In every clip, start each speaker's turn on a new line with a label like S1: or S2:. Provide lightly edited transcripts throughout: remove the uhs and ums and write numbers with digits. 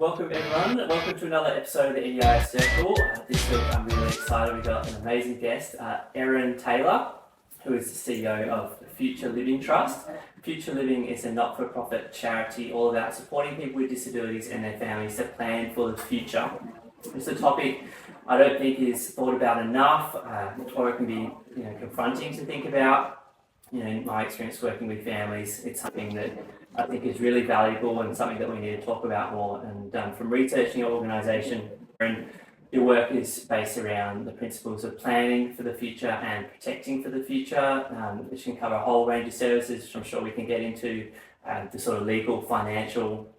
S1: Welcome everyone, welcome to another episode of the NDIS Circle. This week I'm really excited, we've got an amazing guest, Erin Taylor, who is the CEO of Future Living Trust. Future Living is a not-for-profit charity all about supporting people with disabilities and their families to plan for the future. It's a topic I don't think is thought about enough, or it can be confronting to think about. In my experience working with families, it's something that I think is really valuable and something that we need to talk about more. And from researching your organisation, and your work is based around the principles of planning for the future and protecting for the future, which can cover a whole range of services, which I'm sure we can get into, the sort of legal, financial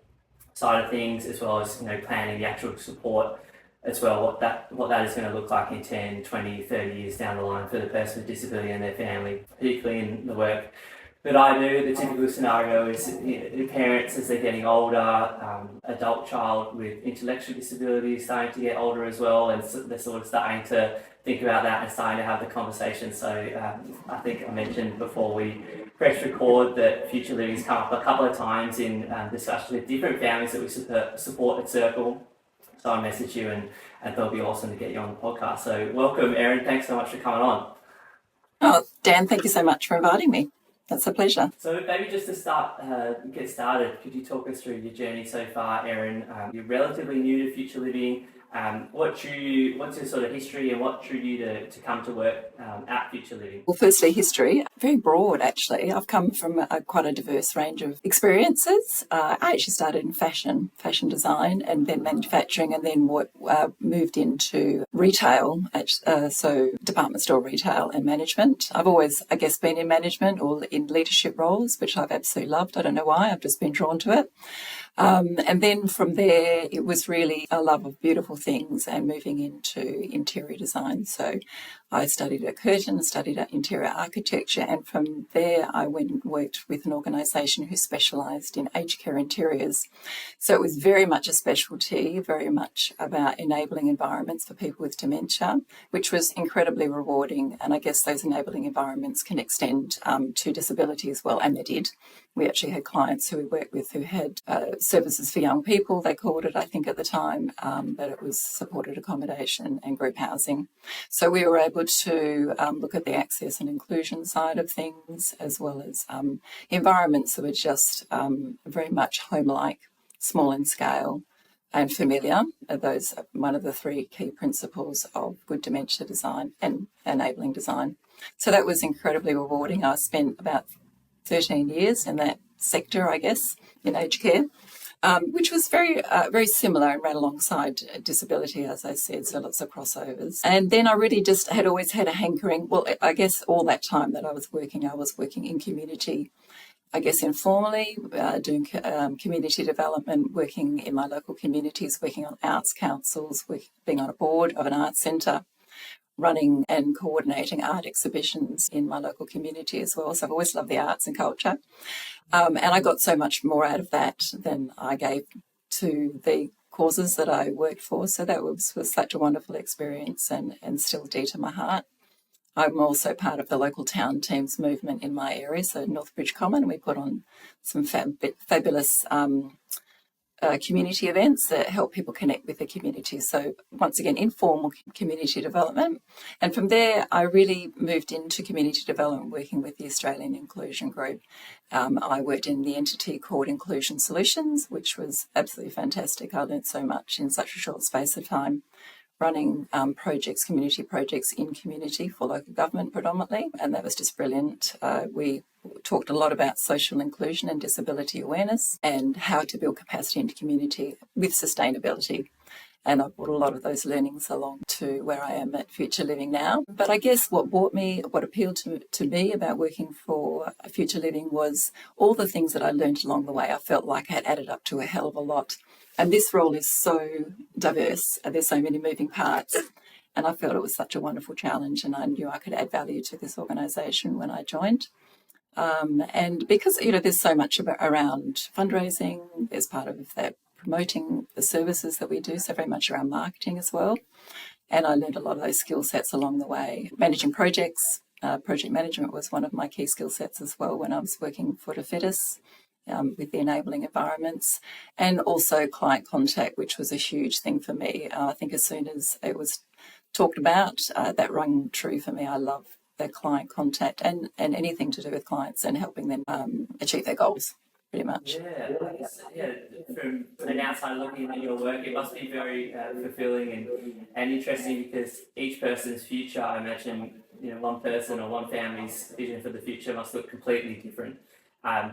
S1: side of things, as well as planning the actual support as well, what that is going to look like in 10, 20, 30 years down the line for the person with disability and their family, particularly in the work that I do. The typical scenario is the parents as they're getting older, adult child with intellectual disabilities starting to get older as well, and so they're sort of starting to think about that and starting to have the conversation. So I think I mentioned before we press record that Future Living has come up a couple of times in discussions with different families that we support at Circle. So I messaged you and thought it'd be awesome to get you on the podcast. So welcome, Erin. Thanks so much for coming on.
S2: Oh, Dan, thank you so much for inviting me. That's a pleasure.
S1: So maybe just to get started, could you talk us through your journey so far, Erin? You're relatively new to Future Living. What's your sort of history and what drew you to come to work at Future Living?
S2: Well, firstly, history, very broad actually. I've come from quite a diverse range of experiences. I actually started in fashion design and then manufacturing, and then moved into retail, so department store retail and management. I've always, I guess, been in management or in leadership roles, which I've absolutely loved. I don't know why, I've just been drawn to it. And then from there, it was really a love of beautiful things and moving into interior design. So I studied at Curtin, studied at interior architecture, and from there I went and worked with an organisation who specialised in aged care interiors. So it was very much a specialty, very much about enabling environments for people with dementia, which was incredibly rewarding. And I guess those enabling environments can extend to disability as well, and they did. We actually had clients who we worked with who had services for young people, they called it, I think at the time, but it was supported accommodation and group housing. So we were able to look at the access and inclusion side of things, as well as environments that were just very much home-like, small in scale and familiar. Those are one of the three key principles of good dementia design and enabling design. So that was incredibly rewarding. I spent about 13 years in that sector, I guess, in aged care, which was very similar and ran alongside disability, as I said, so lots of crossovers. And then I really just had always had a hankering. Well, I guess all that time that I was working in community, I guess informally, doing community development, working in my local communities, working on arts councils, being on a board of an arts centre, running and coordinating art exhibitions in my local community as well. So I've always loved the arts and culture. And I got so much more out of that than I gave to the causes that I worked for. So that was such a wonderful experience and still dear to my heart. I'm also part of the local town teams movement in my area, so Northbridge Common. We put on some fabulous community events that help people connect with the community. So once again, informal community development. And from there, I really moved into community development, working with the Australian Inclusion Group. I worked in the entity called Inclusion Solutions, which was absolutely fantastic. I learned so much in such a short space of time, running community projects in community for local government predominantly, and that was just brilliant. We talked a lot about social inclusion and disability awareness and how to build capacity into community with sustainability. And I brought a lot of those learnings along to where I am at Future Living now. But I guess what appealed to me about working for Future Living was all the things that I learned along the way. I felt like I had added up to a hell of a lot. And this role is so diverse, and there's so many moving parts. And I felt it was such a wonderful challenge, and I knew I could add value to this organisation when I joined. And because, there's so much around fundraising, there's part of that promoting the services that we do, so very much around marketing as well. And I learned a lot of those skill sets along the way. Managing projects, project management was one of my key skill sets as well when I was working for the Fittest. with the enabling environments, and also client contact, which was a huge thing for me. I think as soon as it was talked about, that rang true for me. I love the client contact and anything to do with clients and helping them achieve their goals, pretty much.
S1: Yeah, I guess, yeah, from an outside looking at your work, it must be very fulfilling and interesting, because each person's future, I imagine, one person or one family's vision for the future must look completely different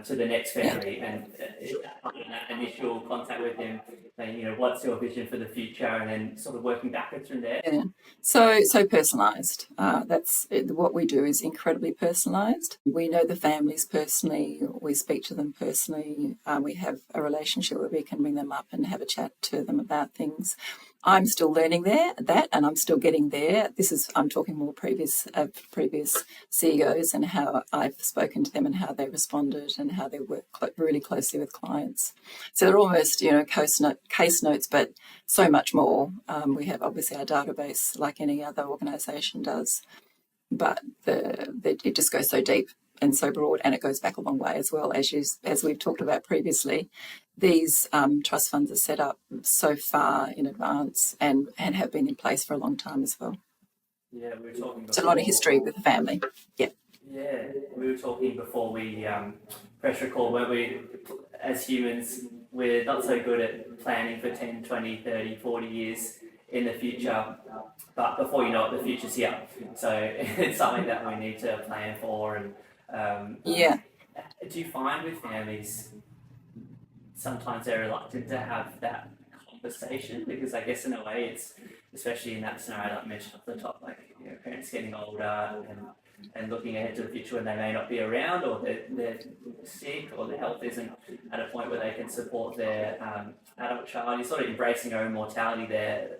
S1: to the next family. And that initial contact with them, saying, what's your vision for the future, and then sort of working backwards from there.
S2: Yeah. So personalised. That's what we do is incredibly personalised. We know the families personally. We speak to them personally. We have a relationship where we can bring them up and have a chat to them about things. I'm still learning that, and I'm still getting there. I'm talking more previous CEOs and how I've spoken to them and how they responded and how they work really closely with clients. So they're almost, case notes, but so much more. We have obviously our database like any other organisation does, but it just goes so deep and so broad, and it goes back a long way as well. As we've talked about previously, these trust funds are set up so far in advance and have been in place for a long time as well.
S1: Yeah, we were talking.
S2: It's a lot of history with the family. Yeah.
S1: Yeah, we were talking before we press record, weren't we? As humans, we're not so good at planning for 10, 20, 30, 40 years in the future, but before you know it, the future's here. So it's something that we need to plan for. And do you find with families sometimes they're reluctant to have that conversation? Because I guess in a way it's, especially in that scenario that I mentioned off the top, like parents getting older and looking ahead to the future when they may not be around, or they're sick, or their health isn't at a point where they can support their adult child. You're sort of embracing your own mortality there.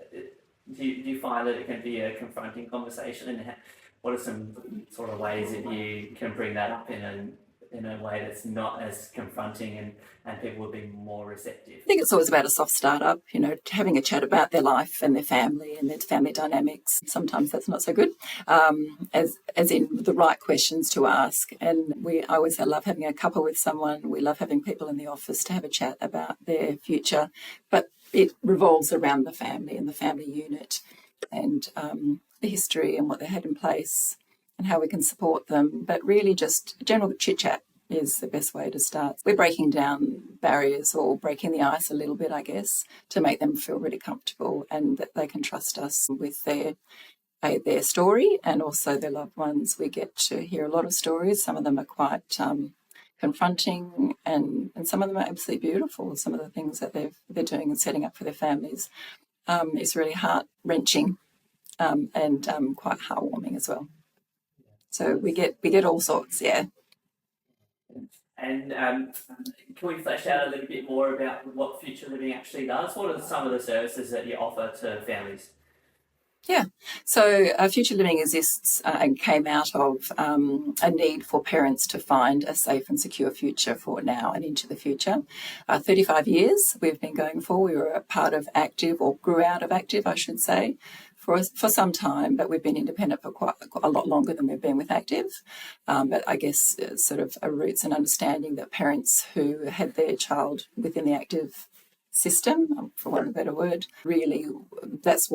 S1: Do you find that it can be a confronting conversation, and what are some sort of ways that you can bring that up in a way that's not as confronting and people will be more receptive?
S2: I think it's always about a soft start-up, having a chat about their life and their family and their family dynamics. Sometimes that's not so good, as in the right questions to ask. And I always love having a cuppa with someone. We love having people in the office to have a chat about their future, but it revolves around the family and the family unit and the history and what they had in place and how we can support them. But really just general chit-chat is the best way to start. We're breaking down barriers or breaking the ice a little bit, I guess, to make them feel really comfortable and that they can trust us with their story and also their loved ones. We get to hear a lot of stories. Some of them are quite confronting and some of them are absolutely beautiful. Some of the things that they're doing and setting up for their families is really heart-wrenching and quite heartwarming as well. So we get all sorts, yeah.
S1: And can we flesh out a little bit more about what Future Living actually does? What are some of the services that you offer to families?
S2: Yeah, so Future Living exists and came out of a need for parents to find a safe and secure future for now and into the future. 35 years we've been going for. We were a part of Active, or grew out of Active, I should say, for some time, but we've been independent for quite a lot longer than we've been with Active. But I guess sort of a roots and understanding that parents who had their child within the Active system, for want of a better word, really that's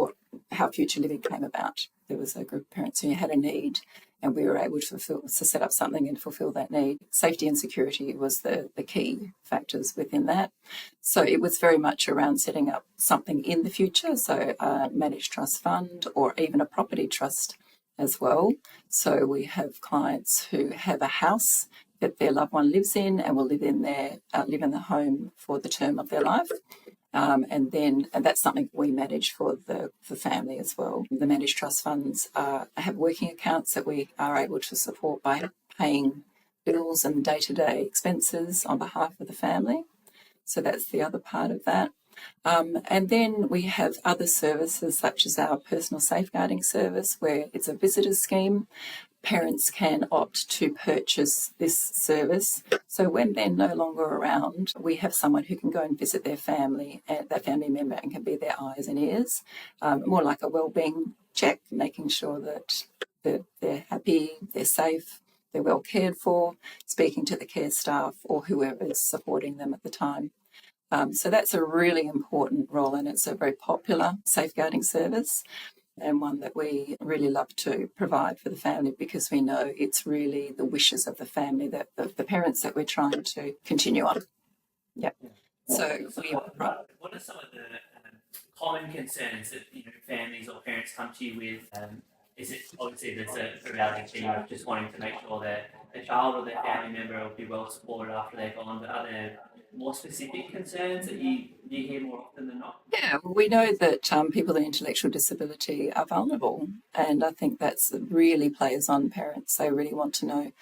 S2: how Future Living came about. There was a group of parents who had a need and we were able to set up something and fulfill that need. Safety and security was the key factors within that. So it was very much around setting up something in the future, so a managed trust fund or even a property trust as well. So we have clients who have a house that their loved one lives in and will live in the home for the term of their life. And that's something we manage for the family as well. The managed trust funds have working accounts that we are able to support by paying bills and day-to-day expenses on behalf of the family. So that's the other part of that. And then we have other services such as our personal safeguarding service, where it's a visitor scheme. Parents can opt to purchase this service. So when they're no longer around, we have someone who can go and visit their family, and their family member, and can be their eyes and ears, more like a wellbeing check, making sure that they're happy, they're safe, they're well cared for, speaking to the care staff or whoever is supporting them at the time. So that's a really important role, and it's a very popular safeguarding service and one that we really love to provide for the family, because we know it's really the wishes of the family, that the parents that we're trying to continue on. Yeah. So
S1: what are some of the common concerns that families or parents come to you with? Is it obviously there's a reality thing of just wanting to make sure that the child or their family member will be well supported after they're gone, but are there more specific concerns that you hear more often than not?
S2: Yeah, we know that people with intellectual disability are vulnerable, and I think that's really plays on parents. They really want to know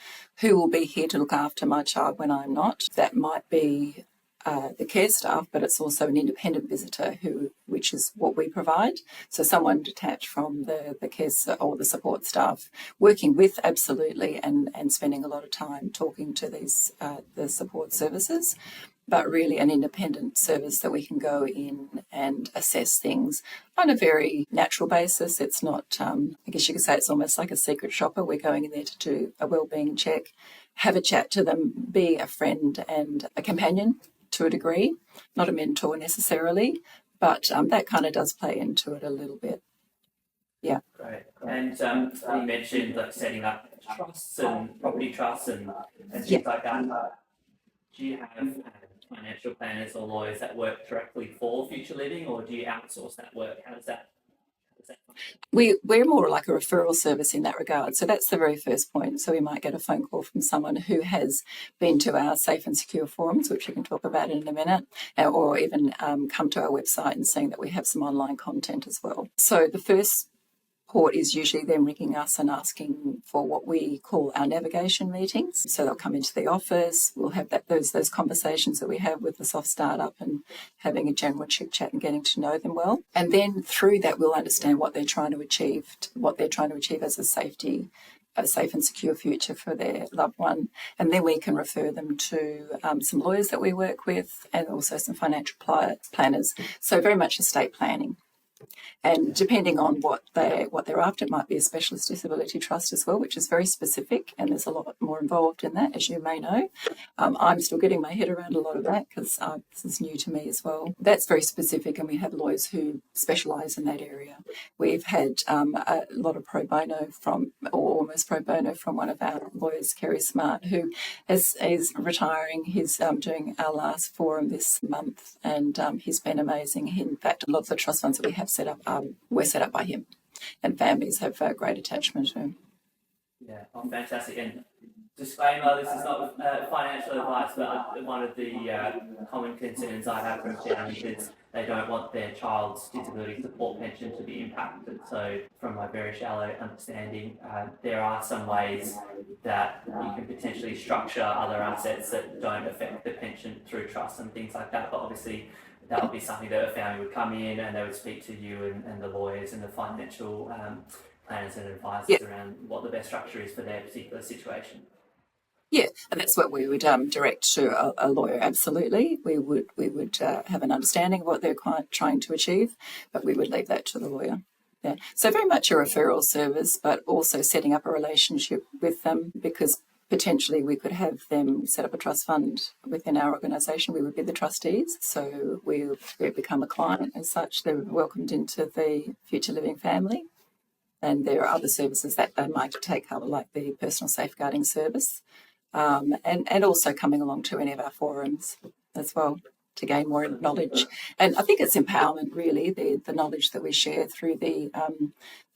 S2: who will be here to look after my child when I'm not. That might be the care staff, but it's also an independent visitor which is what we provide. So someone detached from the care or the support staff, working with absolutely and spending a lot of time talking to these the support services, but really an independent service that we can go in and assess things on a very natural basis. It's not, I guess you could say it's almost like a secret shopper. We're going in there to do a wellbeing check, have a chat to them, be a friend and a companion to a degree, not a mentor necessarily, but that kind of does play into it a little bit. Yeah.
S1: Great. And you mentioned like setting up trusts and property trusts and things like that. Do you have financial planners or lawyers that work directly for Future Living, or do you outsource that work? How does that function?
S2: We're more like a referral service in that regard. So that's the very first point. So we might get a phone call from someone who has been to our safe and secure forums, which we can talk about in a minute, or even come to our website and saying that we have some online content as well. So the first port is usually them ringing us and asking for what we call our navigation meetings. So they'll come into the office, we'll have those conversations that we have with the soft startup and having a general chit chat and getting to know them well. And then through that we'll understand what they're trying to achieve as a safe and secure future for their loved one. And then we can refer them to some lawyers that we work with and also some financial planners. So very much estate planning. And depending on what they're after, it might be a specialist disability trust as well, which is very specific, and there's a lot more involved in that, as you may know. I'm still getting my head around a lot of that because this is new to me as well. That's very specific, and we have lawyers who specialise in that area. We've had a lot of pro bono or almost pro bono from one of our lawyers, Kerry Smart, who is retiring. He's doing our last forum this month, and he's been amazing. In fact, a lot of the trust funds that we have set up were set up by him, and families have a great attachment to him.
S1: Yeah, fantastic. And disclaimer, this is not financial advice, but one of the common concerns I have from families is they don't want their child's disability support pension to be impacted. So from my very shallow understanding, there are some ways that you can potentially structure other assets that don't affect the pension through trust and things like that, but obviously that would be something that a family would come in and they would speak to you and the lawyers and the financial planners and advisors around what the best structure is for their particular situation.
S2: Yeah, and that's what we would direct to a lawyer. Absolutely, we would have an understanding of what they're trying to achieve, but we would leave that to the lawyer. Yeah, so very much a referral service, but also setting up a relationship with them, because potentially we could have them set up a trust fund within our organisation. We would be the trustees, so we become a client as such. They're welcomed into the Future Living family. And there are other services that they might take up, like the personal safeguarding service, and also coming along to any of our forums as well to gain more knowledge. And I think it's empowerment, really, the knowledge that we share through the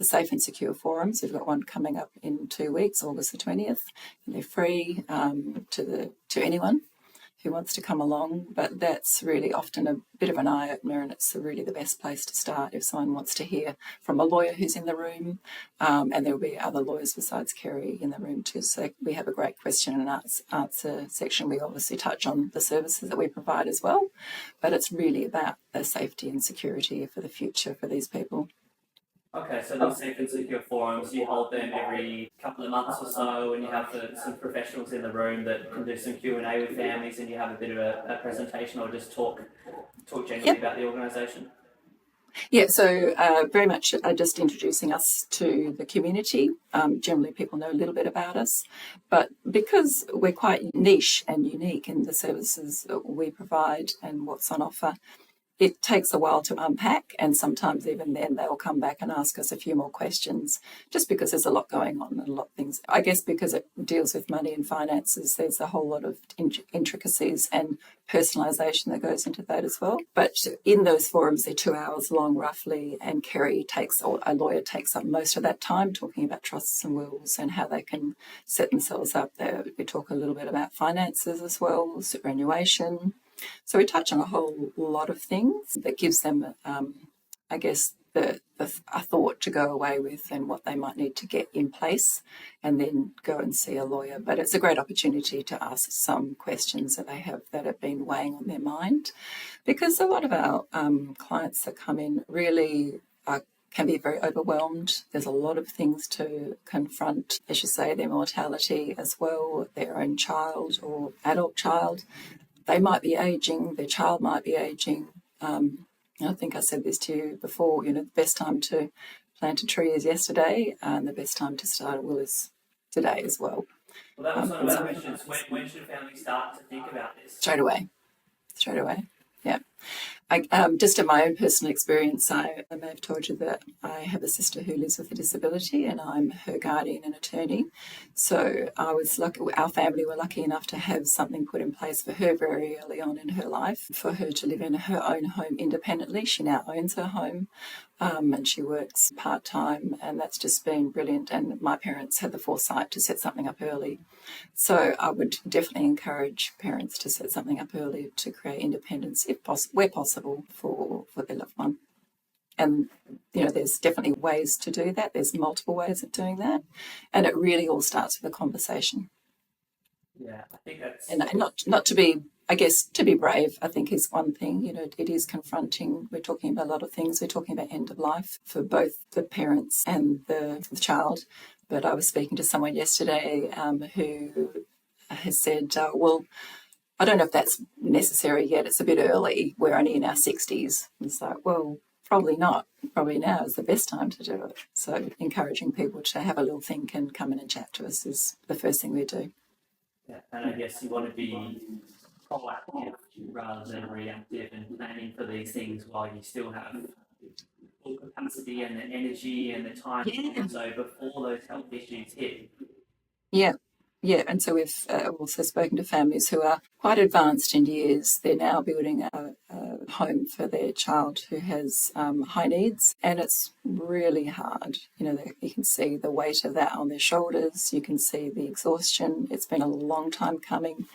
S2: Safe and Secure forums. We've got one coming up in 2 weeks, August the 20th, and they're free to anyone who wants to come along. But that's really often a bit of an eye-opener, and it's really the best place to start if someone wants to hear from a lawyer who's in the room, and there will be other lawyers besides Kerry in the room too. So we have a great question and answer section. We obviously touch on the services that we provide as well, but it's really about the safety and security for the future for these people.
S1: Okay, so the Safe and Secure forums, you hold them every couple of months or so, and you have some professionals in the room that can do some Q&A with families, and you have a bit of a presentation or just talk generally about the organisation?
S2: Yeah, so very much just introducing us to the community. Generally, people know a little bit about us, but because we're quite niche and unique in the services that we provide and what's on offer, it takes a while to unpack, and sometimes even then they'll come back and ask us a few more questions just because there's a lot going on and a lot of things. I guess because it deals with money and finances, there's a whole lot of intricacies and personalisation that goes into that as well. But in those forums, they're 2 hours long roughly, and Kerry takes, or a lawyer takes up most of that time talking about trusts and wills and how they can set themselves up there. We talk a little bit about finances as well, superannuation. So we touch on a whole lot of things that gives them, I guess, a thought to go away with and what they might need to get in place and then go and see a lawyer. But it's a great opportunity to ask some questions that they have that have been weighing on their mind, because a lot of our clients that come in really can be very overwhelmed. There's a lot of things to confront, as you say, their mortality as well, their own child or adult child. They might be aging, their child might be aging. I think I said this to you before, the best time to plant a tree is yesterday, and the best time to start a will is today as well.
S1: Well, that was one of my questions. When should families start to think about this?
S2: Straight away, yeah. Just in my own personal experience, I may have told you that I have a sister who lives with a disability and I'm her guardian and attorney. So I was lucky, our family were lucky enough to have something put in place for her very early on in her life, for her to live in her own home independently. She now owns her home. And she works part-time, and that's just been brilliant. And my parents had the foresight to set something up early. So I would definitely encourage parents to set something up early to create independence, if where possible, for their loved one. And, there's definitely ways to do that. There's multiple ways of doing that. And it really all starts with a conversation.
S1: Yeah, I think that's...
S2: And not to be, I guess, to be brave, I think, is one thing. It is confronting. We're talking about a lot of things. We're talking about end of life for both the parents and the child. But I was speaking to someone yesterday who has said, well, I don't know if that's necessary yet. It's a bit early. We're only in our 60s. It's like, well, probably not. Probably now is the best time to do it. So encouraging people to have a little think and come in and chat to us is the first thing we do.
S1: Yeah, and I guess you want to be proactive rather than reactive and planning for these things while you still have full capacity and the energy and the time.
S2: Yeah.
S1: So before those health issues hit.
S2: Yeah, and so we've also spoken to families who are quite advanced in years. They're now building a home for their child who has high needs, and it's really hard. You can see the weight of that on their shoulders. You can see the exhaustion. It's been a long time coming,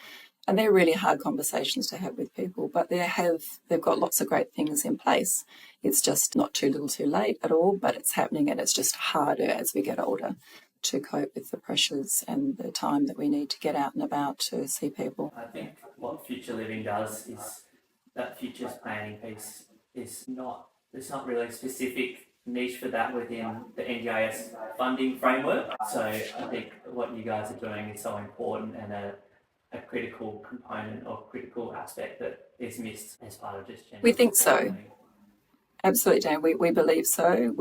S2: and they're really hard conversations to have with people. But they've got lots of great things in place. It's just not too little, too late at all. But it's happening, and it's just harder as we get older to cope with the pressures and the time that we need to get out and about to see people.
S1: I think what Future Living does is that futures planning piece is there's not really a specific niche for that within the NDIS funding framework. So I think what you guys are doing is so important and a critical component or critical aspect that is missed as part of just general.
S2: We think so. Absolutely, Dan. We believe so.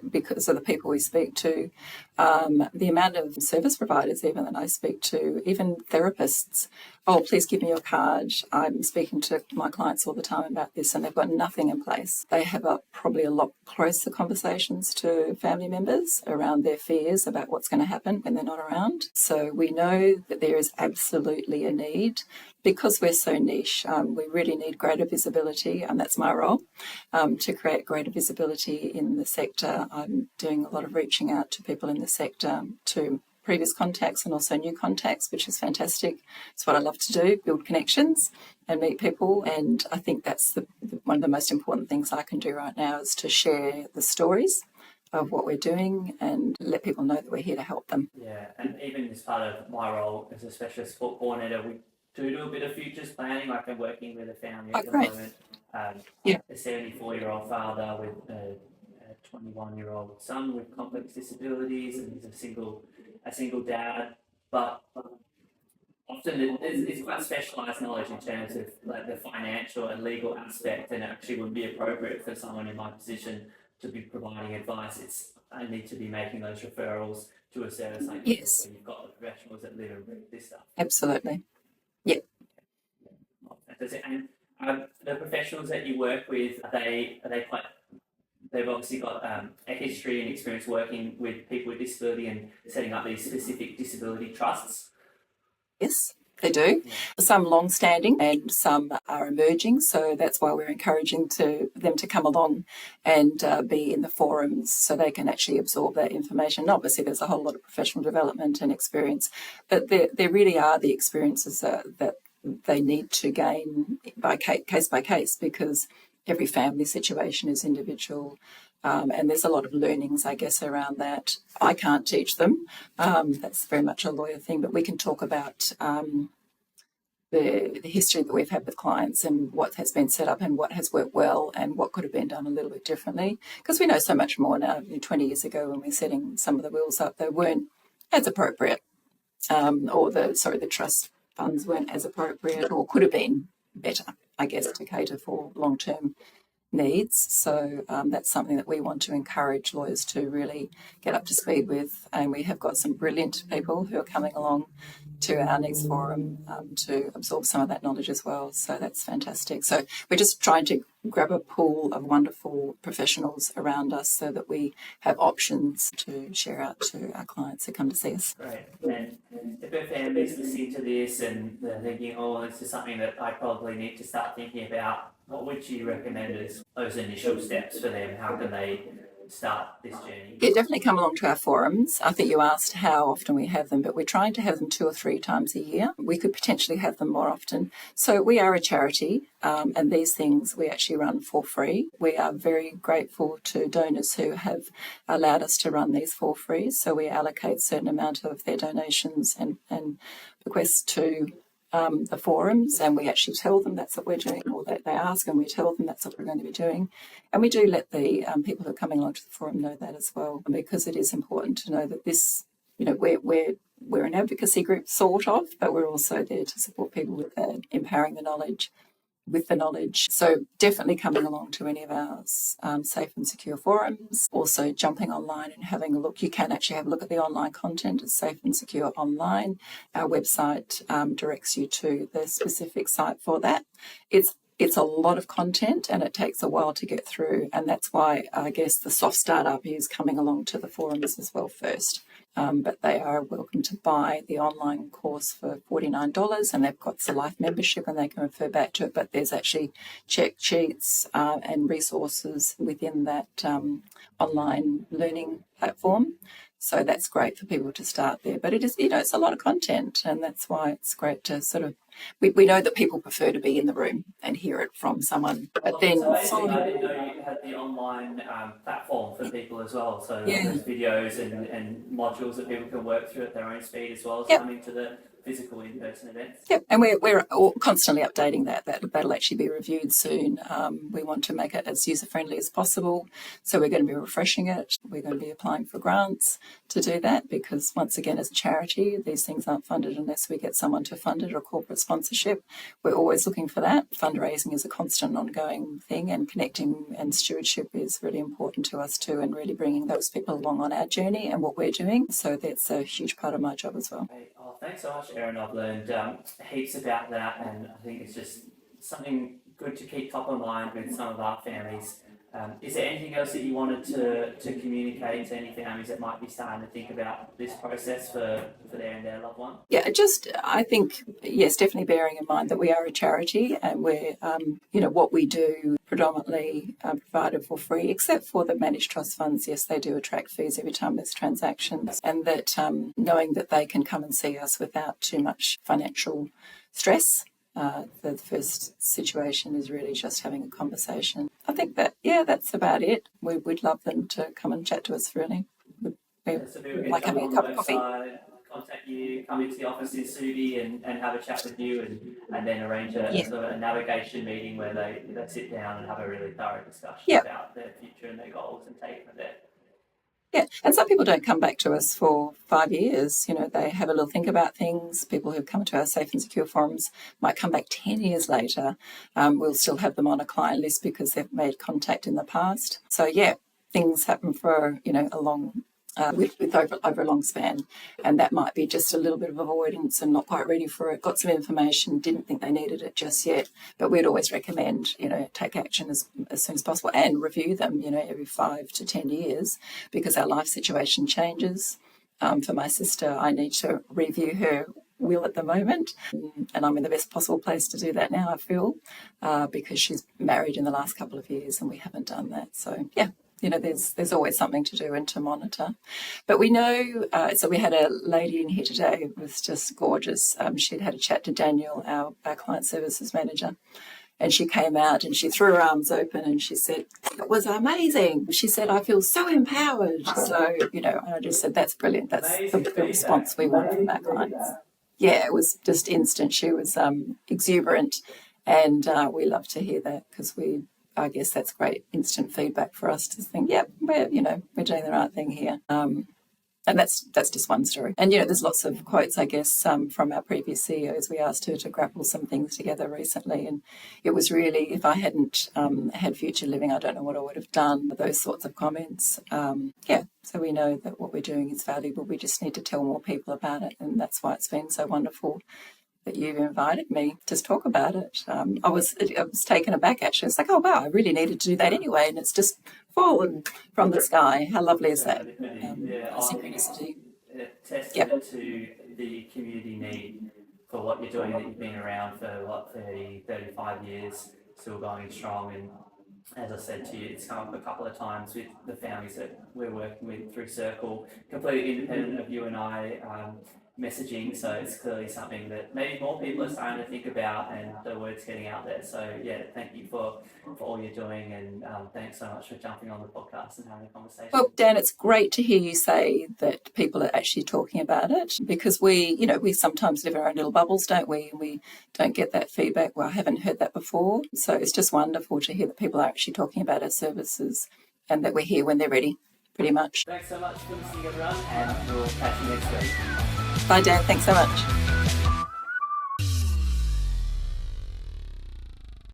S2: Because of the people we speak to, the amount of service providers even that I speak to, even therapists, oh, please give me your card. I'm speaking to my clients all the time about this, and they've got nothing in place. They have probably a lot closer conversations to family members around their fears about what's going to happen when they're not around. So we know that there is absolutely a need. Because we're so niche, we really need greater visibility, and that's my role, to create greater visibility in the sector. I'm doing a lot of reaching out to people in the sector, to previous contacts and also new contacts, which is fantastic. It's what I love to do, build connections and meet people. And I think that's one of the most important things I can do right now is to share the stories of what we're doing and let people know that we're here to help them.
S1: Yeah, and even as part of my role as a specialist support coordinator, we do a bit of futures planning. Like I'm working with a family at the moment, a 74-year-old father with a 21-year-old son with complex disabilities, and he's a single dad. But often it's quite specialised knowledge in terms of like the financial and legal aspect, and it actually wouldn't be appropriate for someone in my position to be providing advice. I need to be making those referrals to a service like yours,
S2: Yes,
S1: where you've got the professionals that live and breathe this stuff.
S2: absolutely. Yeah.
S1: Fantastic. And the professionals that you work with, are they quite? They've obviously got a history and experience working with people with disability and setting up these specific disability trusts.
S2: Yes, they do.
S1: Yeah.
S2: Some long-standing and some are emerging. So that's why we're encouraging them to come along and be in the forums so they can actually absorb that information. Obviously, there's a whole lot of professional development and experience, but there really are the experiences that they need to gain by case, because every family situation is individual. And there's a lot of learnings, I guess, around that. I can't teach them. That's very much a lawyer thing, but we can talk about the history that we've had with clients and what has been set up and what has worked well and what could have been done a little bit differently. Because we know so much more now. 20 years ago, when we were setting some of the wills up, they weren't as appropriate, the trust funds weren't as appropriate, or could have been better, I guess, to cater for long-term needs. So that's something that we want to encourage lawyers to really get up to speed with. And we have got some brilliant people who are coming along to our next forum to absorb some of that knowledge as well. So that's fantastic. So we're just trying to grab a pool of wonderful professionals around us so that we have options to share out to our clients who come to see us.
S1: Great. And if a family's listening to this and they're thinking, oh, this is something that I probably need to start thinking about, what would you recommend as those initial steps for them? How can they start this journey?
S2: Yeah, definitely come along to our forums. I think you asked how often we have them, but we're trying to have them 2 or 3 times a year. We could potentially have them more often. So we are a charity, and these things we actually run for free. We are very grateful to donors who have allowed us to run these for free. So we allocate a certain amount of their donations and bequests to the forums, and we actually tell them that's what we're doing, or that they ask and we tell them that's what we're going to be doing. And we do let the people who are coming along to the forum know that as well, because it is important to know that this, we're an advocacy group sort of, but we're also there to support people with that, empowering with the knowledge. So definitely coming along to any of our safe and secure forums. Also jumping online and having a look. You can actually have a look at the online content. It's Safe and Secure Online. Our website directs you to the specific site for that. It's a lot of content and it takes a while to get through, and that's why I guess the soft startup is coming along to the forums as well first. But they are welcome to buy the online course for $49, and they've got the life membership and they can refer back to it. But there's actually check sheets and resources within that online learning platform. So that's great for people to start there. But it is, it's a lot of content, and that's why it's great to sort of, we know that people prefer to be in the room and hear it from someone. But then
S1: I didn't know you had the online platform for people as well. So there's videos and modules that people can work through at their own speed as well as coming to the physical in-person events.
S2: Yep, and we're constantly updating that. That'll actually be reviewed soon. We want to make it as user-friendly as possible, so we're going to be refreshing it. We're going to be applying for grants to do that, because once again, as a charity, these things aren't funded unless we get someone to fund it or corporate sponsorship. We're always looking for that. Fundraising is a constant ongoing thing, and connecting and stewardship is really important to us too, and really bringing those people along on our journey and what we're doing. So that's a huge part of my job as well.
S1: Oh, thanks so much, Erin. I've learned heaps about that, and I think it's just something good to keep top of mind with some of our families. Is there anything else that you wanted to communicate to any families that might be starting to think about this process for their and their loved one? Yeah,
S2: I think, yes, definitely bearing in mind that we are a charity, and we're, what we do predominantly provided for free, except for the managed trust funds. Yes, they do attract fees every time there's transactions, and that knowing that they can come and see us without too much financial stress. The first situation is really just having a conversation. I think that, that's about it. We'd love them to come and chat to us, really.
S1: So
S2: like having a cup of coffee.
S1: Contact you, come into the office in Sudi and have a chat with you, and then arrange a sort of a navigation meeting where they sit down and have a really thorough discussion about their future and their goals and take it from there.
S2: Yeah, and some people don't come back to us for 5 years. You know, they have a little think about things. People who've come to our Safe and Secure forums might come back 10 years later. We'll still have them on a client list because they've made contact in the past. So, yeah, things happen for, a long with over a long span, and that might be just a little bit of avoidance and not quite ready for it. Got some information, didn't think they needed it just yet, but we'd always recommend take action as soon as possible and review them every 5 to 10 years because our life situation changes. For my sister, I need to review her will at the moment, and I'm in the best possible place to do that now, I feel, because she's married in the last couple of years and we haven't done that. So yeah, there's always something to do and to monitor. But we know, so we had a lady in here today who was just gorgeous. She'd had a chat to Daniel, our client services manager, and she came out and she threw her arms open and she said, "It was amazing." She said, "I feel so empowered." So, I just said, that's brilliant. That's the response we want from our clients. Yeah, it was just instant. She was exuberant, and we love to hear that because I guess that's great instant feedback for us to think, yep, we're doing the right thing here. And that's just one story. And, there's lots of quotes, I guess, from our previous CEOs. We asked her to grapple some things together recently. And it was really, if I hadn't had Future Living, I don't know what I would have done, those sorts of comments. So we know that what we're doing is valuable. We just need to tell more people about it. And that's why it's been so wonderful that you've invited me to talk about it. I was taken aback, actually. It's like, oh, wow, I really needed to do that anyway, and it's just fallen from the sky. How lovely is that? Synchronicity.
S1: Testament to the community need for what you're doing, that you've been around for, 30, 35 years, still going strong. And as I said to you, it's come up a couple of times with the families that we're working with through Circle, completely independent of you and I messaging. So it's clearly something that maybe more people are starting to think about, and the word's getting out there. So yeah, thank you for all you're doing, and thanks so much for jumping on the podcast and having a conversation.
S2: Well, Dan, it's great to hear you say that people are actually talking about it, because we sometimes live in our own little bubbles, don't we? And we don't get that feedback. Well, I haven't heard that before. So it's just wonderful to hear that people are actually talking about our services and that we're here when they're ready, pretty much.
S1: Thanks so much for listening, everyone, and we'll catch you next week.
S2: Bye, Dan. Thanks so much.